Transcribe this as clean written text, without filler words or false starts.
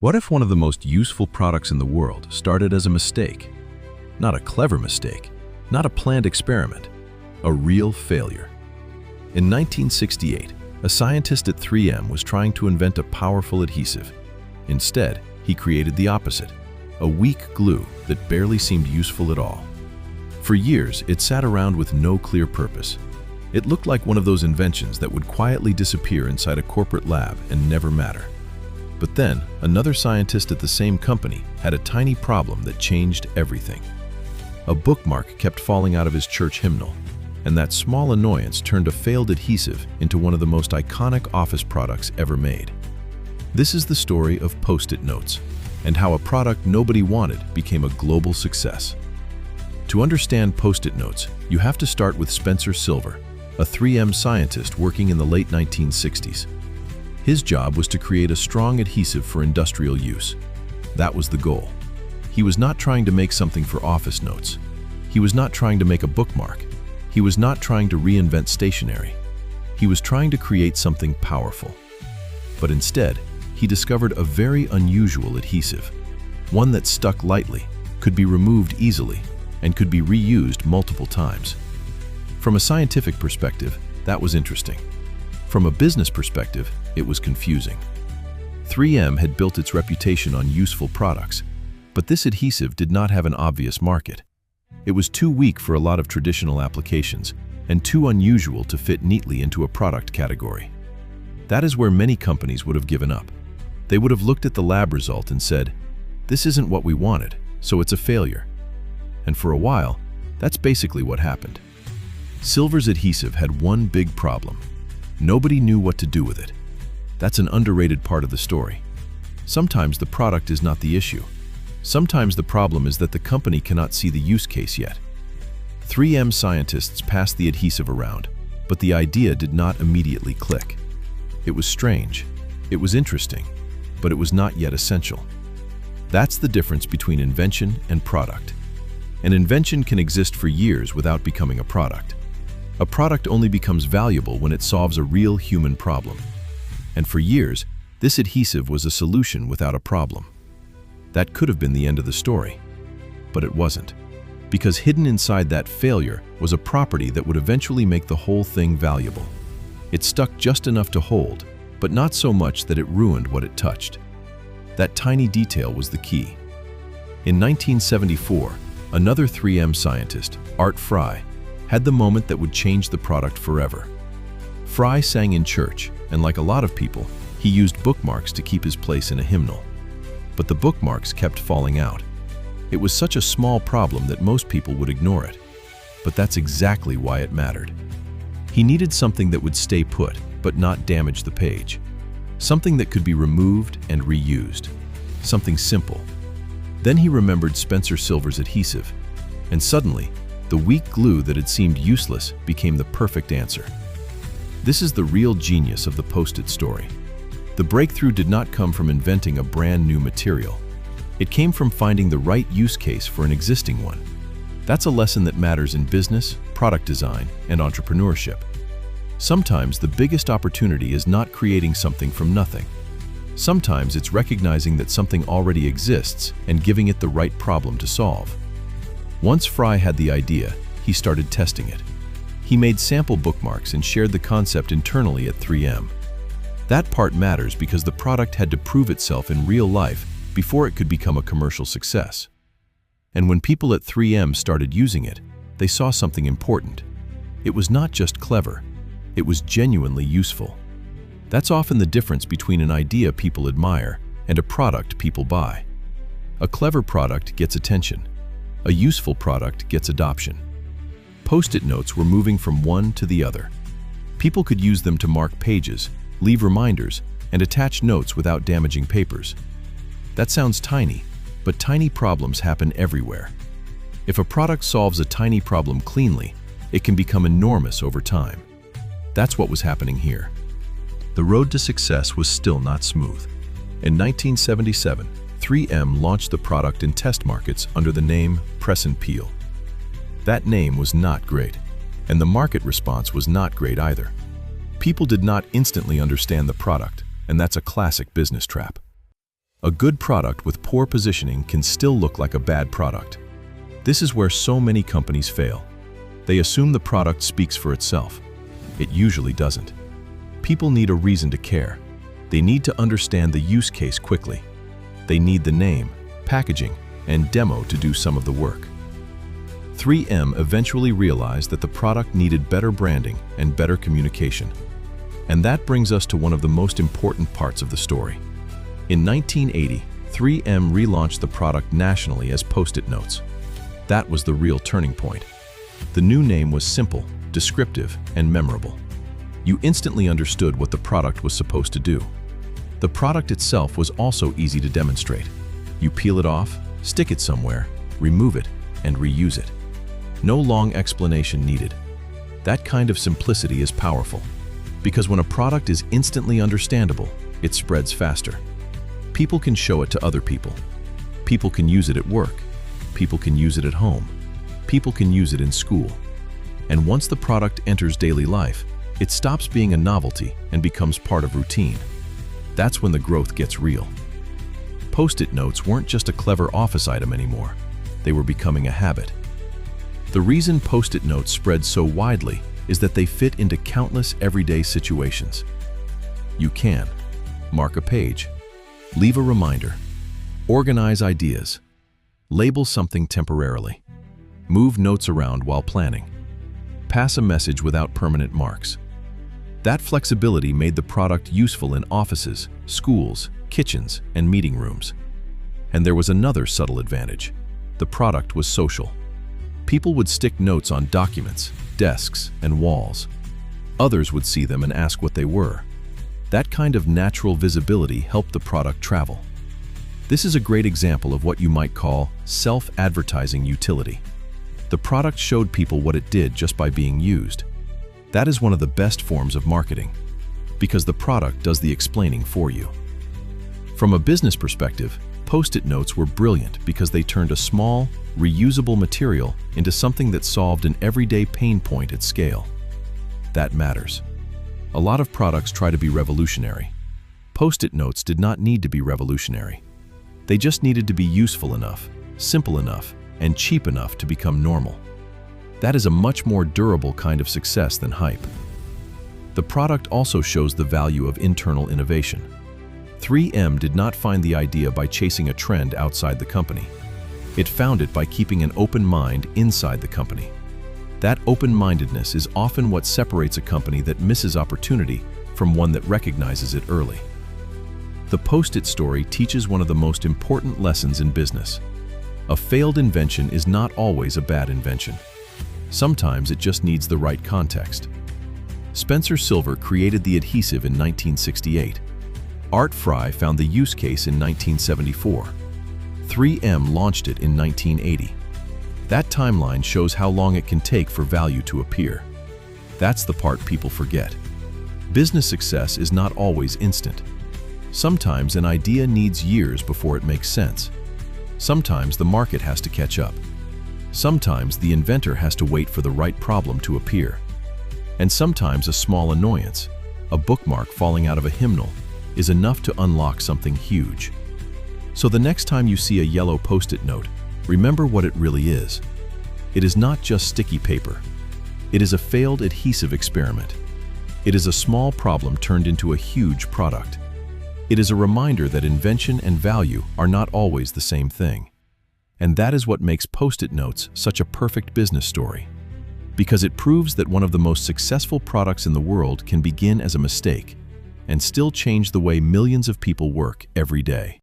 What if one of the most useful products in the world started as a mistake? Not a clever mistake, not a planned experiment, a real failure. In 1968, a scientist at 3M was trying to invent a powerful adhesive. Instead, he created the opposite, a weak glue that barely seemed useful at all. For years, it sat around with no clear purpose. It looked like one of those inventions that would quietly disappear inside a corporate lab and never matter. But then, another scientist at the same company had a tiny problem that changed everything. A bookmark kept falling out of his church hymnal, and that small annoyance turned a failed adhesive into one of the most iconic office products ever made. This is the story of Post-it notes, and how a product nobody wanted became a global success. To understand Post-it notes, you have to start with Spencer Silver, a 3M scientist working in the late 1960s. His job was to create a strong adhesive for industrial use. That was the goal. He was not trying to make something for office notes. He was not trying to make a bookmark. He was not trying to reinvent stationery. He was trying to create something powerful. But instead, he discovered a very unusual adhesive, one that stuck lightly, could be removed easily, and could be reused multiple times. From a scientific perspective, that was interesting. From a business perspective, it was confusing. 3M had built its reputation on useful products, but this adhesive did not have an obvious market. It was too weak for a lot of traditional applications and too unusual to fit neatly into a product category. That is where many companies would have given up. They would have looked at the lab result and said, "This isn't what we wanted, so it's a failure." And for a while, that's basically what happened. Silver's adhesive had one big problem. Nobody knew what to do with it. That's an underrated part of the story. Sometimes the product is not the issue. Sometimes the problem is that the company cannot see the use case yet. 3M scientists passed the adhesive around, but the idea did not immediately click. It was strange, it was interesting, but it was not yet essential. That's the difference between invention and product. An invention can exist for years without becoming a product. A product only becomes valuable when it solves a real human problem. And for years, this adhesive was a solution without a problem. That could have been the end of the story. But it wasn't. Because hidden inside that failure was a property that would eventually make the whole thing valuable. It stuck just enough to hold, but not so much that it ruined what it touched. That tiny detail was the key. In 1974, another 3M scientist, Art Fry, had the moment that would change the product forever. Fry sang in church, and like a lot of people, he used bookmarks to keep his place in a hymnal. But the bookmarks kept falling out. It was such a small problem that most people would ignore it. But that's exactly why it mattered. He needed something that would stay put, but not damage the page. Something that could be removed and reused. Something simple. Then he remembered Spencer Silver's adhesive, and suddenly, the weak glue that had seemed useless became the perfect answer. This is the real genius of the Post-it story. The breakthrough did not come from inventing a brand new material. It came from finding the right use case for an existing one. That's a lesson that matters in business, product design, and entrepreneurship. Sometimes the biggest opportunity is not creating something from nothing. Sometimes it's recognizing that something already exists and giving it the right problem to solve. Once Fry had the idea, he started testing it. He made sample bookmarks and shared the concept internally at 3M. That part matters because the product had to prove itself in real life before it could become a commercial success. And when people at 3M started using it, they saw something important. It was not just clever, it was genuinely useful. That's often the difference between an idea people admire and a product people buy. A clever product gets attention. A useful product gets adoption. Post-it notes were moving from one to the other. People could use them to mark pages, leave reminders, and attach notes without damaging papers. That sounds tiny, but tiny problems happen everywhere. If a product solves a tiny problem cleanly, it can become enormous over time. That's what was happening here. The road to success was still not smooth. In 1977, 3M launched the product in test markets under the name Press and Peel. That name was not great, and the market response was not great either. People did not instantly understand the product, and that's a classic business trap. A good product with poor positioning can still look like a bad product. This is where so many companies fail. They assume the product speaks for itself. It usually doesn't. People need a reason to care. They need to understand the use case quickly. They need the name, packaging, and demo to do some of the work. 3M eventually realized that the product needed better branding and better communication. And that brings us to one of the most important parts of the story. In 1980, 3M relaunched the product nationally as Post-it notes. That was the real turning point. The new name was simple, descriptive, and memorable. You instantly understood what the product was supposed to do. The product itself was also easy to demonstrate. You peel it off, stick it somewhere, remove it, and reuse it. No long explanation needed. That kind of simplicity is powerful, because when a product is instantly understandable, it spreads faster. People can show it to other people. People can use it at work. People can use it at home. People can use it in school. And once the product enters daily life, it stops being a novelty and becomes part of routine. That's when the growth gets real. Post-it notes weren't just a clever office item anymore. They were becoming a habit. The reason Post-it notes spread so widely is that they fit into countless everyday situations. You can mark a page, leave a reminder, organize ideas, label something temporarily, move notes around while planning, pass a message without permanent marks. That flexibility made the product useful in offices, schools, kitchens, and meeting rooms. And there was another subtle advantage. The product was social. People would stick notes on documents, desks, and walls. Others would see them and ask what they were. That kind of natural visibility helped the product travel. This is a great example of what you might call self-advertising utility. The product showed people what it did just by being used. That is one of the best forms of marketing, because the product does the explaining for you. From a business perspective, Post-it notes were brilliant because they turned a small, reusable material into something that solved an everyday pain point at scale. That matters. A lot of products try to be revolutionary. Post-it notes did not need to be revolutionary. They just needed to be useful enough, simple enough, and cheap enough to become normal. That is a much more durable kind of success than hype. The product also shows the value of internal innovation. 3M did not find the idea by chasing a trend outside the company. It found it by keeping an open mind inside the company. That open-mindedness is often what separates a company that misses opportunity from one that recognizes it early. The Post-it story teaches one of the most important lessons in business. A failed invention is not always a bad invention. Sometimes it just needs the right context. Spencer Silver created the adhesive in 1968. Art Fry found the use case in 1974. 3M launched it in 1980. That timeline shows how long it can take for value to appear. That's the part people forget. Business success is not always instant. Sometimes an idea needs years before it makes sense. Sometimes the market has to catch up. Sometimes the inventor has to wait for the right problem to appear. And sometimes a small annoyance, a bookmark falling out of a hymnal, is enough to unlock something huge. So the next time you see a yellow Post-it note, remember what it really is. It is not just sticky paper. It is a failed adhesive experiment. It is a small problem turned into a huge product. It is a reminder that invention and value are not always the same thing. And that is what makes Post-it notes such a perfect business story. Because it proves that one of the most successful products in the world can begin as a mistake and still change the way millions of people work every day.